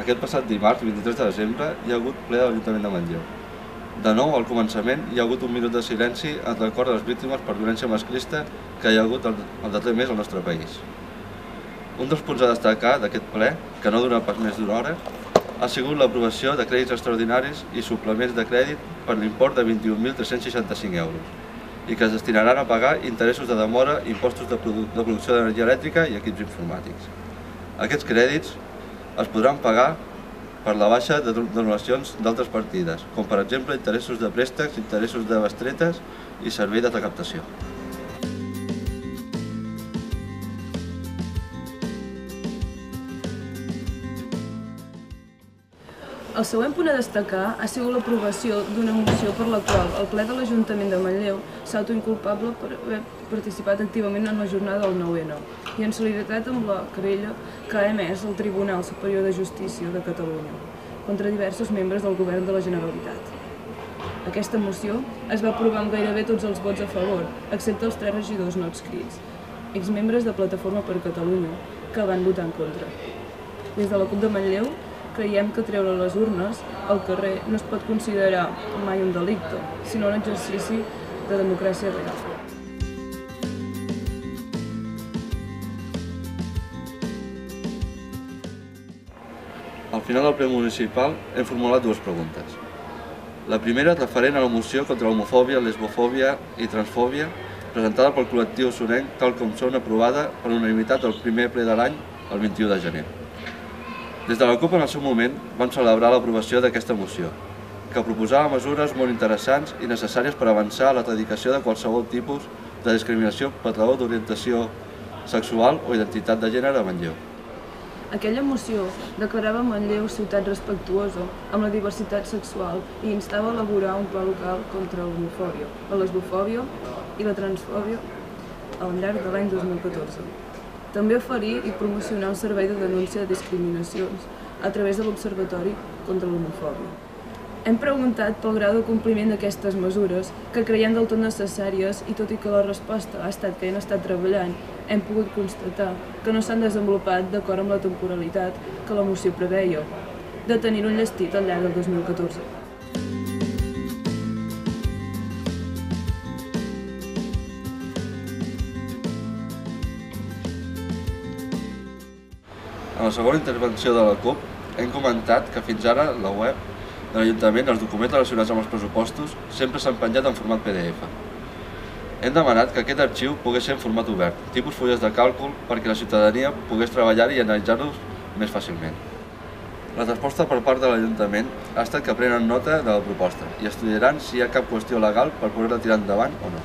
Aquest passat dimarts, 23 de desembre, hi ha hagut ple de l'Ajuntament de Manlleu. De nou, al començament, hi ha hagut un minut de silenci en record de les víctimes per violència masclista que hi ha hagut el darrer mes al nostre país. Un dels punts a destacar d'aquest ple, que no dura pas més d'una hora, ha sigut l'aprovació de crèdits extraordinaris i suplements de crèdit per l'import de 21.365 euros i que es destinaran a pagar interessos de demora, impostos de producció d'energia elèctrica i equips informàtics. Aquests crèdits es podran pagar per la baixa de donacions d'altres partides, com per exemple interessos de préstecs, interessos de bestretes i servei de recaptació. El següent punt a destacar ha sigut l'aprovació d'una moció per la qual el ple de l'Ajuntament de Manlleu s'autoinculpable per haver participat activament en la jornada del 9-N i en solidaritat amb la querella que ha emès el Tribunal Superior de Justícia de Catalunya contra diversos membres del Govern de la Generalitat. Aquesta moció es va aprovar amb gairebé tots els vots a favor, excepte els 3 regidors no adscrits, exmembres de Plataforma per Catalunya, que van votar en contra. Des de la CUP de Manlleu creiem que treure les urnes al carrer no es pot considerar mai un delicte, sinó un exercici de democràcia real. Al final del ple municipal hem formulat dues preguntes. La primera referent a la moció contra l'homofòbia, lesbofòbia i transfòbia presentada pel col·lectiu sorrenc tal com són aprovada per unanimitat al primer ple de l'any, el 21 de gener. Des de la CUP en el seu moment vam celebrar l'aprovació d'aquesta moció, que proposava mesures molt interessants i necessàries per avançar a l'erradicació de qualsevol tipus de discriminació per raó d'orientació sexual o identitat de gènere a Manlleu. Aquella moció declarava Manlleu ciutat respectuosa amb la diversitat sexual i instava a elaborar un pla local contra l'homofòbia, la lesbofòbia i la transfòbia al llarg de l'any 2014. També oferir i promocionar un servei de denúncia de discriminacions a través de l'Observatori contra l'Homofòbia. Hem preguntat pel grau de compliment d'aquestes mesures, que creiem del tot necessàries i tot i que la resposta ha estat que hi han estat treballant, hem pogut constatar que no s'han desenvolupat d'acord amb la temporalitat que la moció preveia, de tenir un llestit al llarg del 2014. En la segona intervenció de la CUP hem comentat que fins ara la web de l'Ajuntament els documents relacionats amb els pressupostos sempre s'han penjat en format PDF. Hem demanat que aquest arxiu pogués ser en format obert, tipus fulles de càlcul, perquè la ciutadania pogués treballar-hi i analitzar-los més fàcilment. La resposta per part de l'Ajuntament ha estat que prenen nota de la proposta i estudiaran si hi ha cap qüestió legal per poder-la tirar endavant o no.